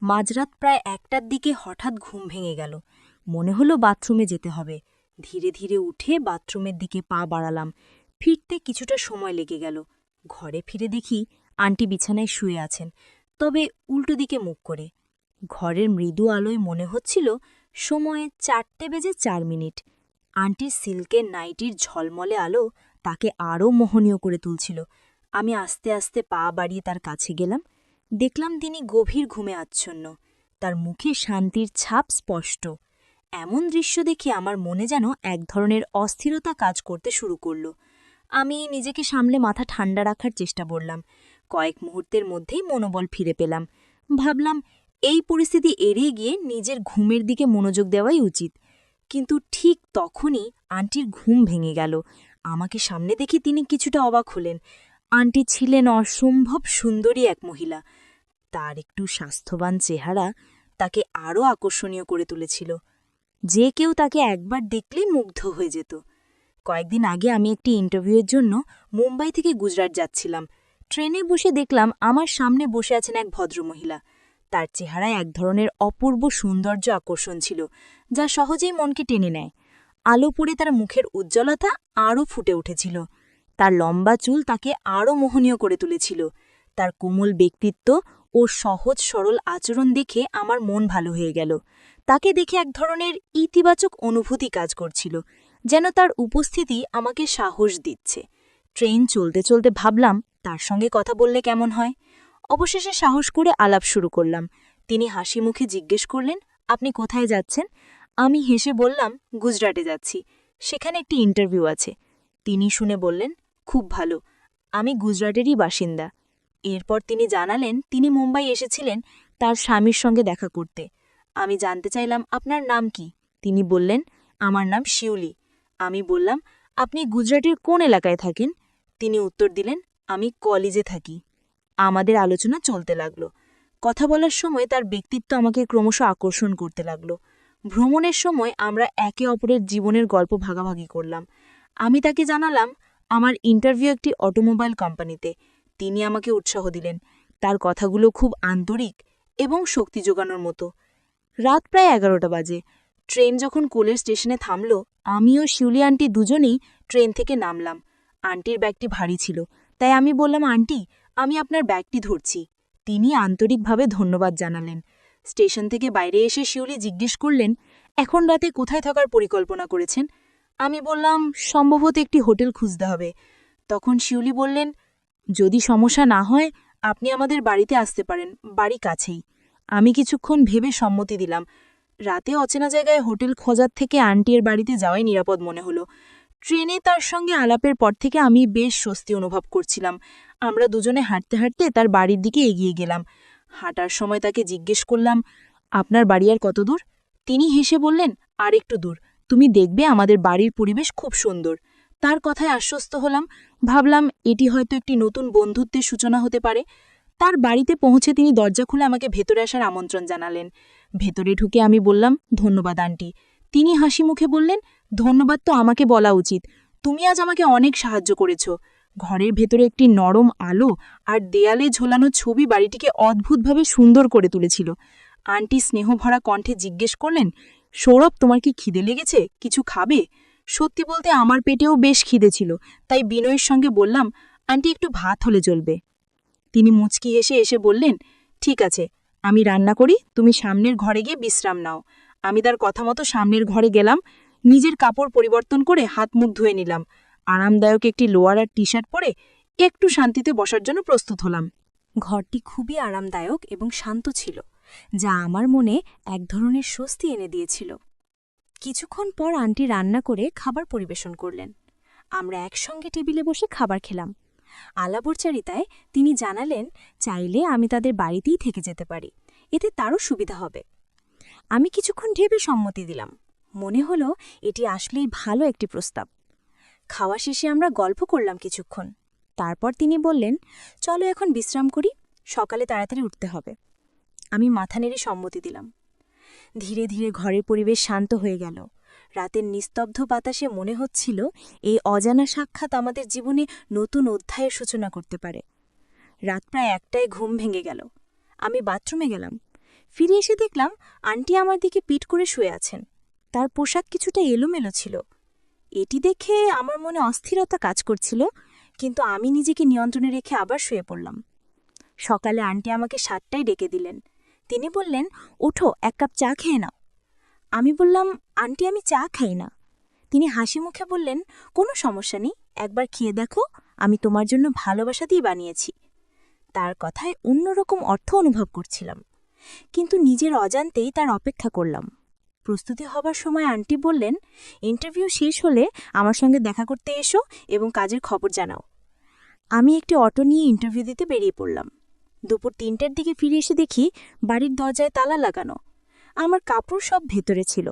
মাঝরাত প্রায় ১টার দিকে হঠাৎ ঘুম ভেঙে গেল। মনে হলো বাথরুমে যেতে হবে। ধীরে ধীরে উঠে বাথরুমের দিকে পা বাড়ালাম। ফিরতে কিছুটা সময় লেগে গেল। ঘরে ফিরে দেখি আন্টি বিছানায় শুয়ে আছেন, তবে উল্টো দিকে মুখ করে। ঘরের মৃদু আলোয় মনে হচ্ছিল সময়ে ৪:০৪। আন্টির সিল্কের নাইটির ঝলমলে আলো তাকে আরও মোহনীয় করে তুলছিল। আমি আস্তে আস্তে পা বাড়িয়ে তার কাছে গেলাম। দেখলাম তিনি গভীর ঘুমে আচ্ছন্ন, তার মুখে শান্তির ছাপ স্পষ্ট। এমন দৃশ্য দেখে আমার মনে যেন এক ধরনের অস্থিরতা কাজ করতে শুরু করল। আমি নিজেকে সামলে মাথা ঠান্ডা রাখার চেষ্টা করলাম। কয়েক মুহূর্তের মধ্যেই মনোবল ফিরে পেলাম। ভাবলাম এই পরিস্থিতি এড়িয়ে গিয়ে নিজের ঘুমের দিকে মনোযোগ দেওয়াই উচিত। কিন্তু ঠিক তখনই আন্টির ঘুম ভেঙে গেল। আমাকে সামনে দেখে তিনি কিছুটা অবাক হলেন। আন্টি ছিলেন অসম্ভব সুন্দরী এক মহিলা। তার একটু স্বাস্থ্যবান চেহারা তাকে আরও আকর্ষণীয় করে তুলেছিল। যে কেউ তাকে একবার দেখলেই মুগ্ধ হয়ে যেত। কয়েকদিন আগে আমি একটি ইন্টারভিউয়ের জন্য মুম্বাই থেকে গুজরাট যাচ্ছিলাম। ট্রেনে বসে দেখলাম আমার সামনে বসে আছেন এক ভদ্রমহিলা। তার চেহারায় এক ধরনের অপূর্ব সৌন্দর্য আকর্ষণ ছিল, যা সহজেই মনকে টেনে নেয়। আলো পড়ে তার মুখের উজ্জ্বলতা আরও ফুটে উঠেছিল। তার লম্বা চুল তাকে আরও মোহনীয় করে তুলেছিল। তার কোমল ব্যক্তিত্ব ও সহজ সরল আচরণ দেখে আমার মন ভালো হয়ে গেল। তাকে দেখে এক ধরনের ইতিবাচক অনুভূতি কাজ করছিল, যেন তার উপস্থিতি আমাকে সাহস দিচ্ছে। ট্রেন চলতে চলতে ভাবলাম তার সঙ্গে কথা বললে কেমন হয়। অবশেষে সাহস করে আলাপ শুরু করলাম। তিনি হাসি মুখে জিজ্ঞেস করলেন, আপনি কোথায় যাচ্ছেন? আমি হেসে বললাম, গুজরাটে যাচ্ছি, সেখানে একটি ইন্টারভিউ আছে। তিনি শুনে বললেন, খুব ভালো, আমি গুজরাটেরই বাসিন্দা। এরপর তিনি জানালেন তিনি মুম্বাই এসেছিলেন তার স্বামীর সঙ্গে দেখা করতে। আমি জানতে চাইলাম, আপনার নাম কি? তিনি বললেন, আমার নাম শিউলি। আমি বললাম, আপনি গুজরাটের কোন এলাকায় থাকেন? তিনি উত্তর দিলেন, আমি কলেজে থাকি। আমাদের আলোচনা চলতে লাগল। কথা বলার সময় তার ব্যক্তিত্ব আমাকে ক্রমশ আকর্ষণ করতে লাগল। ভ্রমণের সময় আমরা একে অপরের জীবনের গল্প ভাগাভাগি করলাম। আমি তাকে জানালাম আমার ইন্টারভিউ একটি অটোমোবাইল কোম্পানিতে। তিনি আমাকে উৎসাহ দিলেন। তার কথাগুলো খুব আন্তরিক এবং শক্তি যোগানোর মতো। রাত প্রায় ১১টা বাজে। ট্রেন যখন কোলের স্টেশনে থামল, আমি ও শিউলি আন্টি দুজনেই ট্রেন থেকে নামলাম। আন্টির ব্যাগটি ভারী ছিল, তাই আমি বললাম, আন্টি, আমি আপনার ব্যাগটি ধরছি। তিনি আন্তরিকভাবে ধন্যবাদ জানালেন। স্টেশন থেকে বাইরে এসে শিউলি জিজ্ঞেস করলেন, এখন রাতে কোথায় থাকার পরিকল্পনা করেছেন? আমি বললাম, সম্ভবত একটি হোটেল খুঁজতে হবে। তখন শিউলি বললেন, যদি সমস্যা না হয় আপনি আমাদের বাড়িতে আসতে পারেন, বাড়ি কাছেই। আমি কিছুক্ষণ ভেবে সম্মতি দিলাম। রাতে অচেনা জায়গায় হোটেল খোঁজার থেকে আন্টির বাড়িতে যাওয়াই নিরাপদ মনে হলো। ট্রেনে তার সঙ্গে আলাপের পর থেকে আমি বেশ স্বস্তি অনুভব করছিলাম। আমরা দুজনে হাঁটতে হাঁটতে তার বাড়ির দিকে এগিয়ে গেলাম। হাঁটার সময় তাকে জিজ্ঞেস করলাম, আপনার বাড়ি আর কত দূর? তিনি হেসে বললেন, আর একটু দূর, তুমি দেখবে আমাদের বাড়ির পরিবেশ খুব সুন্দর। তার কথায় আশ্বস্ত হলাম। ভাবলাম এটি হয়তো একটি নতুন বন্ধুত্বের সূচনা হতে পারে। তার বাড়িতে পৌঁছে তিনি দরজা খুলে আমাকে ভেতরে আসার আমন্ত্রণ জানালেন। ভেতরে ঢুকে আমি বললাম, ধন্যবাদ আন্টি। তিনি হাসি মুখে বললেন, ধন্যবাদ তো আমাকে বলা উচিত, তুমি আজ আমাকে অনেক সাহায্য করেছ। ঘরের ভেতরে একটি নরম আলো আর দেয়ালে ঝোলানো ছবি বাড়িটিকে অদ্ভুতভাবে সুন্দর করে তুলেছিল। আন্টি স্নেহভরা কণ্ঠে জিজ্ঞেস করলেন, সৌরভ, তোমার কি খিদে লেগেছে? কিছু খাবে? সত্যি বলতে আমার পেটেও বেশ খিদে ছিল, তাই বিনয়ের সঙ্গে বললাম, আন্টি, একটু ভাত হলে চলবে। তিনি মুচকি হেসে এসে বললেন, ঠিক আছে, আমি রান্না করি, তুমি সামনের ঘরে গিয়ে বিশ্রাম নাও। আমি তার কথা মতো সামনের ঘরে গেলাম। নিজের কাপড় পরিবর্তন করে হাত মুখ ধুয়ে নিলাম। আরামদায়ক একটি লোয়ার আর টি শার্ট পরে একটু শান্তিতে বসার জন্য প্রস্তুত হলাম। ঘরটি খুবই আরামদায়ক এবং শান্ত ছিল, যা আমার মনে এক ধরনের স্বস্তি এনে দিয়েছিল। কিছুক্ষণ পর আন্টি রান্না করে খাবার পরিবেশন করলেন। আমরা একসঙ্গে টেবিলে বসে খাবার খেলাম। আলাপচারিতায় তিনি জানালেন, চাইলে আমি তাদের বাড়িতেই থেকে যেতে পারি, এতে তারও সুবিধা হবে। আমি কিছুক্ষণ ভেবে সম্মতি দিলাম। মনে হলো এটি আসলেই ভালো একটি প্রস্তাব। খাওয়া শেষে আমরা গল্প করলাম কিছুক্ষণ। তারপর তিনি বললেন, চলো এখন বিশ্রাম করি, সকালে তাড়াতাড়ি উঠতে হবে। আমি মাথা নেড়ে সম্মতি দিলাম। ধীরে ধীরে ঘরের পরিবেশ শান্ত হয়ে গেল। রাতের নিস্তব্ধ বাতাসে মনে হচ্ছিল এই অজানা সাক্ষাৎ আমাদের জীবনে নতুন অধ্যায়ের সূচনা করতে পারে। রাত প্রায় ১টায় ঘুম ভেঙে গেল। আমি বাথরুমে গেলাম। ফিরে এসে দেখলাম আন্টি আমার দিকে পিঠ করে শুয়ে আছেন। তার পোশাক কিছুটা এলোমেলো ছিল। এটি দেখে আমার মনে অস্থিরতা কাজ করছিল, কিন্তু আমি নিজেকে নিয়ন্ত্রণে রেখে আবার শুয়ে পড়লাম। সকালে আন্টি আমাকে 7টায় ডেকে দিলেন। তিনি বললেন, ওঠো, 1 কাপ চা খেয়ে নাও। আমি বললাম, আন্টি আমি চা খাই না। তিনি হাসি মুখে বললেন, কোনো সমস্যা নেই, একবার খেয়ে দেখো, আমি তোমার জন্য ভালোবাসা দিয়ে বানিয়েছি। তার কথায় অন্যরকম অর্থ অনুভব করছিলাম, কিন্তু নিজের অজান্তেই তার অপেক্ষা করলাম। প্রস্তুতি হবার সময় আন্টি বললেন, ইন্টারভিউ শেষ হলে আমার সঙ্গে দেখা করতে এসো এবং কাজের খবর জানাও। আমি একটি অটো নিয়ে ইন্টারভিউ দিতে বেরিয়ে পড়লাম। দুপুর 3টার দিকে ফিরে এসে দেখি বাড়ির দরজায় তালা লাগানো। আমার কাপড় সব ভেতরে ছিল,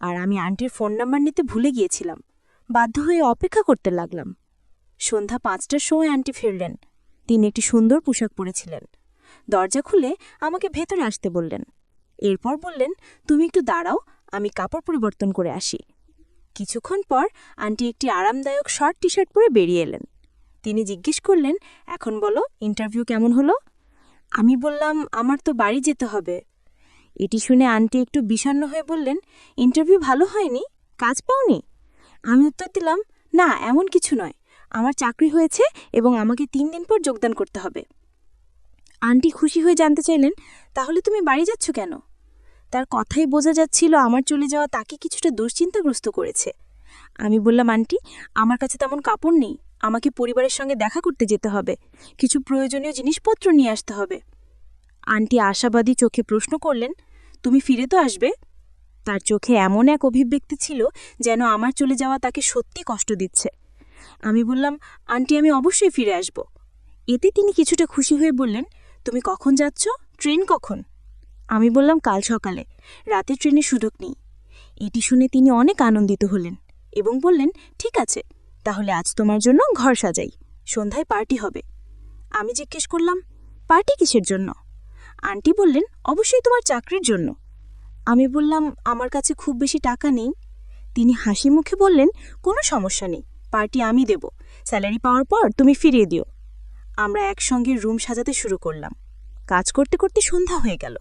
আর আমি আন্টির ফোন নাম্বার নিতে ভুলে গিয়েছিলাম। বাধ্য হয়ে অপেক্ষা করতে লাগলাম। সন্ধ্যা 5টার সময় আন্টি ফিরলেন। তিনি একটি সুন্দর পোশাক পরেছিলেন। দরজা খুলে আমাকে ভেতরে আসতে বললেন। এরপর বললেন, তুমি একটু দাঁড়াও, আমি কাপড় পরিবর্তন করে আসি। কিছুক্ষণ পর আন্টি একটি আরামদায়ক শর্ট টি শার্ট পরে বেরিয়ে এলেন। তিনি জিজ্ঞেস করলেন, এখন বলো, ইন্টারভিউ কেমন হলো? আমি বললাম, আমার তো বাড়ি যেতে হবে। এটি শুনে আন্টি একটু বিষণ্ণ হয়ে বললেন, ইন্টারভিউ ভালো হয়নি? কাজ পাওনি? আমি উত্তর দিলাম, না, এমন কিছু নয়, আমার চাকরি হয়েছে এবং আমাকে 3 দিন পর যোগদান করতে হবে। আন্টি খুশি হয়ে জানতে চাইলেন, তাহলে তুমি বাড়ি যাচ্ছ কেন? তার কথাই বোঝা যাচ্ছিল আমার চলে যাওয়া তাকে কিছুটা দুশ্চিন্তাগ্রস্ত করেছে। আমি বললাম, আন্টি, আমার কাছে তেমন কাপড় নেই, আমাকে পরিবারের সঙ্গে দেখা করতে যেতে হবে, কিছু প্রয়োজনীয় জিনিসপত্র নিয়ে আসতে হবে। আন্টি আশাবাদী চোখে প্রশ্ন করলেন, তুমি ফিরে তো আসবে? তার চোখে এমন এক অভিব্যক্তি ছিল যেন আমার চলে যাওয়া তাকে সত্যি কষ্ট দিচ্ছে। আমি বললাম, আন্টি, আমি অবশ্যই ফিরে আসব। এতে তিনি কিছুটা খুশি হয়ে বললেন, তুমি কখন যাচ্ছ? ট্রেন কখন? আমি বললাম, কাল সকালে, রাতে ট্রেনের সুযোগ নেই। এটি শুনে তিনি অনেক আনন্দিত হলেন এবং বললেন, ঠিক আছে, তাহলে আজ তোমার জন্য ঘর সাজাই, সন্ধ্যায় পার্টি হবে। আমি জিজ্ঞেস করলাম, পার্টি কিসের জন্য? আন্টি বললেন, অবশ্যই তোমার চাকরির জন্য। আমি বললাম, আমার কাছে খুব বেশি টাকা নেই। তিনি হাসি মুখে বললেন, কোনো সমস্যা নেই, পার্টি আমি দেব, স্যালারি পাওয়ার পর তুমি ফিরিয়ে দিও। আমরা একসঙ্গে রুম সাজাতে শুরু করলাম। কাজ করতে করতে সন্ধ্যা হয়ে গেল।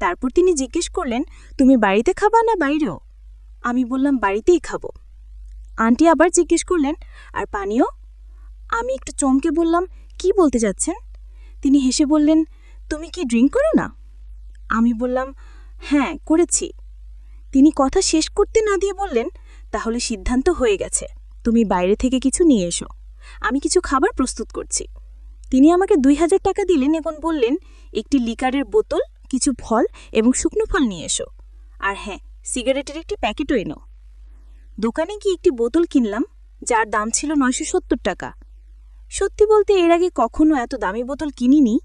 তারপর তিনি জিজ্ঞেস করলেন, তুমি বাড়িতে খাবা না বাইরেও? আমি বললাম, বাড়িতেই খাবো। আন্টি আবার জিজ্ঞেস করলেন, আর পানীয়? আমি একটু চমকে বললাম, কি বলতে যাচ্ছেন? তিনি হেসে বললেন, তুমি কি ড্রিঙ্ক করো না? আমি বললাম, হ্যাঁ, করেছি। তিনি কথা শেষ করতে না দিয়ে বললেন, তাহলে সিদ্ধান্ত হয়ে গেছে, তুমি বাইরে থেকে কিছু নিয়ে এসো, আমি কিছু খাবার প্রস্তুত করছি। তিনি আমাকে 2000 টাকা দিলেন এবং বললেন, একটি লিকারের বোতল, কিছু ফল এবং শুকনো ফল নিয়ে এসো, আর হ্যাঁ, সিগারেটের একটি প্যাকেটও এনো। দোকানে গিয়ে একটি বোতল কিনলাম, যার দাম ছিল 970 টাকা। সত্যি বলতে এর আগে কখনো এত দামি বোতল কিনিনি।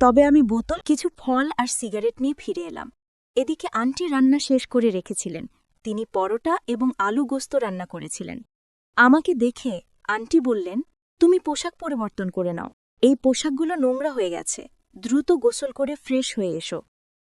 তবে আমি বোতল, কিছু ফল আর সিগারেট নিয়ে ফিরে এলাম। এদিকে আন্টি রান্না শেষ করে রেখেছিলেন। তিনি পরোটা এবং আলু গোস্ত রান্না করেছিলেন। আমাকে দেখে আন্টি বললেন, তুমি পোশাক পরিবর্তন করে নাও, এই পোশাকগুলো নোংরা হয়ে গেছে, দ্রুত গোসল করে ফ্রেশ হয়ে এসো।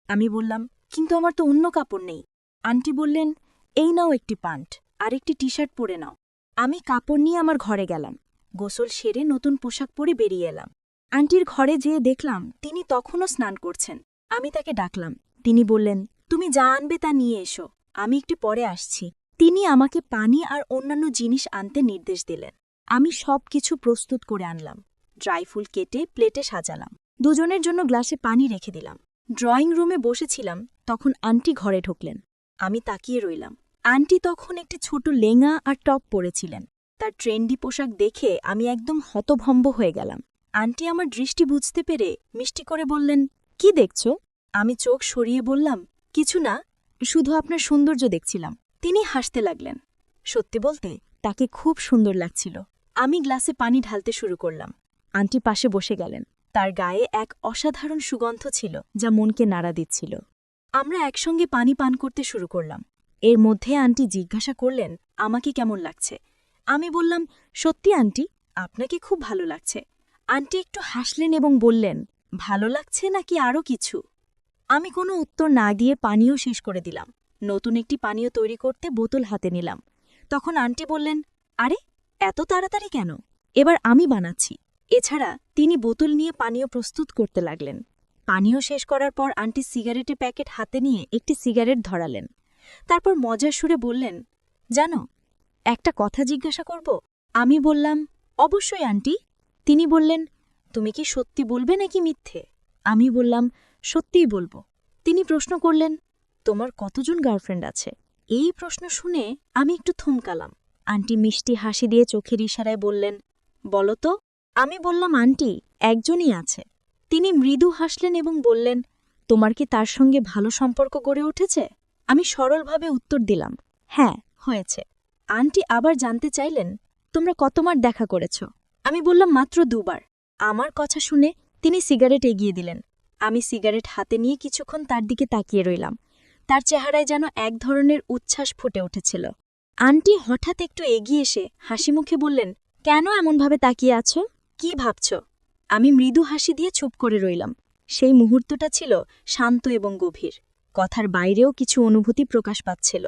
আমি বললাম, কিন্তু আমার তো অন্য কাপড় নেই। আন্টি বললেন, এই নাও একটি প্যান্ট আর একটি টি শার্ট পরে নাও। আমি কাপড় নিয়ে আমার ঘরে গেলাম। গোসল সেরে নতুন পোশাক পরে বেরিয়ে এলাম। আন্টির ঘরে যেয়ে দেখলাম তিনি তখনও স্নান করছেন। আমি তাকে ডাকলাম। তিনি বললেন, তুমি যা আনবে তা নিয়ে এসো, আমি একটু পরে আসছি। তিনি আমাকে পানি আর অন্যান্য জিনিস আনতে নির্দেশ দিলেন। আমি সব কিছু প্রস্তুত করে আনলাম। ড্রাই ফুল কেটে প্লেটে সাজালাম। দুজনের জন্য গ্লাসে পানি রেখে দিলাম। ড্রয়িং রুমে বসেছিলাম, তখন আন্টি ঘরে ঢুকলেন। আমি তাকিয়ে রইলাম। আন্টি তখন একটি ছোট লেঙা আর টপ পরেছিলেন। তার ট্রেন্ডি পোশাক দেখে আমি একদম হতভম্ব হয়ে গেলাম। আন্টি আমার দৃষ্টি বুঝতে পেরে মিষ্টি করে বললেন, কি দেখছ? আমি চোখ সরিয়ে বললাম, কিছু না, শুধু আপনার সৌন্দর্য দেখছিলাম। তিনি হাসতে লাগলেন। সত্যি বলতে তাকে খুব সুন্দর লাগছিল। আমি গ্লাসে পানি ঢালতে শুরু করলাম। আন্টি পাশে বসে গেলেন। তার গায়ে এক অসাধারণ সুগন্ধ ছিল যা মনকে নাড়া দিচ্ছিল। আমরা একসঙ্গে পানি পান করতে শুরু করলাম। এর মধ্যে আন্টি জিজ্ঞাসা করলেন, আমাকে কেমন লাগছে? আমি বললাম, সত্যি আন্টি, আপনাকে খুব ভালো লাগছে। আন্টি একটু হাসলেন এবং বললেন, ভালো লাগছে নাকি আরও কিছু? আমি কোনো উত্তর না দিয়ে পানীয় শেষ করে দিলাম। নতুন একটি পানীয় তৈরি করতে বোতল হাতে নিলাম। তখন আন্টি বললেন, আরে, এত তাড়াতাড়ি কেন? এবার আমি বানাচ্ছি। এছাড়া তিনি বোতল নিয়ে পানীয় প্রস্তুত করতে লাগলেন। পানীয় শেষ করার পর আন্টি সিগারেটের প্যাকেট হাতে নিয়ে একটি সিগারেট ধরালেন। তারপর মজার সুরে বললেন, জানো, একটা কথা জিজ্ঞাসা করব? আমি বললাম, অবশ্যই আন্টি। তিনি বললেন, তুমি কি সত্যি বলবে নাকি মিথ্যে? আমি বললাম, সত্যিই বলবো। তিনি প্রশ্ন করলেন, তোমার কতজন গার্লফ্রেন্ড আছে? এই প্রশ্ন শুনে আমি একটু থমকালাম। আন্টি মিষ্টি হাসি দিয়ে চোখের ইশারায় বললেন, বলো তো। আমি বললাম, আন্টি, একজনই আছে। তিনি মৃদু হাসলেন এবং বললেন, তোমার কি তার সঙ্গে ভালো সম্পর্ক গড়ে উঠেছে? আমি সরলভাবে উত্তর দিলাম, হ্যাঁ, হয়েছে। আন্টি আবার জানতে চাইলেন, তোমরা কতবার দেখা করেছ? আমি বললাম, মাত্র 2 বার। আমার কথা শুনে তিনি সিগারেট এগিয়ে দিলেন। আমি সিগারেট হাতে নিয়ে কিছুক্ষণ তার দিকে তাকিয়ে রইলাম। তার চেহারায় যেন এক ধরনের উচ্ছ্বাস ফুটে উঠেছিল। আন্টি হঠাৎ একটু এগিয়ে এসে হাসিমুখে বললেন, কেন এমনভাবে তাকিয়ে আছো? কি ভাবছ? আমি মৃদু হাসি দিয়ে চুপ করে রইলাম। সেই মুহূর্তটা ছিল শান্ত এবং গভীর। কথার বাইরেও কিছু অনুভূতি প্রকাশ পাচ্ছিল।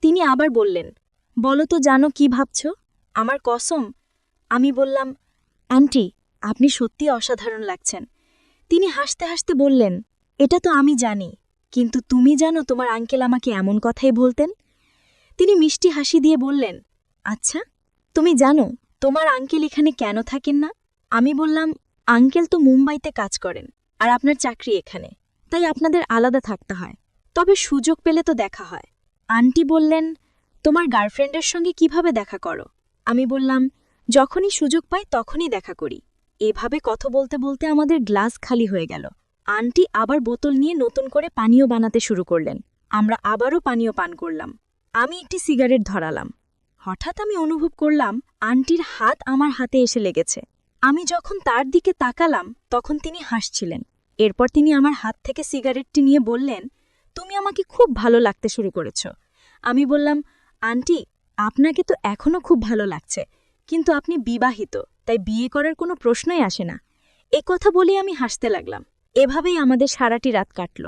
তিনি আবার বললেন, বলো তো, জানো কি ভাবছ? আমার কসম। আমি বললাম, আন্টি, আপনি সত্যি অসাধারণ লাগছেন। তিনি হাসতে হাসতে বললেন, এটা তো আমি জানি, কিন্তু তুমি জানো তোমার আঙ্কেল আমাকে এমন কথাই বলতেন? তিনি মিষ্টি হাসি দিয়ে বললেন, আচ্ছা, তুমি জানো তোমার আঙ্কেল এখানে কেন থাকেন না? আমি বললাম, আঙ্কেল তো মুম্বাইতে কাজ করেন, আর আপনার চাকরি এখানে, তাই আপনাদের আলাদা থাকতে হয়। তবে সুযোগ পেলে তো দেখা হয়। আন্টি বললেন, তোমার গার্লফ্রেন্ডের সঙ্গে কিভাবে দেখা করো? আমি বললাম, যখনই সুযোগ পাই তখনই দেখা করি। এভাবে কথা বলতে বলতে আমাদের গ্লাস খালি হয়ে গেল। আন্টি আবার বোতল নিয়ে নতুন করে পানীয় বানাতে শুরু করলেন। আমরা আবারও পানীয় পান করলাম। আমি একটি সিগারেট ধরালাম। হঠাৎ আমি অনুভব করলাম আন্টির হাত আমার হাতে এসে লেগেছে। আমি যখন তার দিকে তাকালাম তখন তিনি হাসছিলেন। এরপর তিনি আমার হাত থেকে সিগারেটটি নিয়ে বললেন, তুমি আমাকে খুব ভালো লাগতে শুরু করেছ। আমি বললাম, আন্টি, আপনাকে তো এখনও খুব ভালো লাগছে, কিন্তু আপনি বিবাহিত, তাই বিয়ে করার কোনো প্রশ্নই আসে না। এ কথা বলে আমি হাসতে লাগলাম। এভাবেই আমাদের সারাটি রাত কাটল।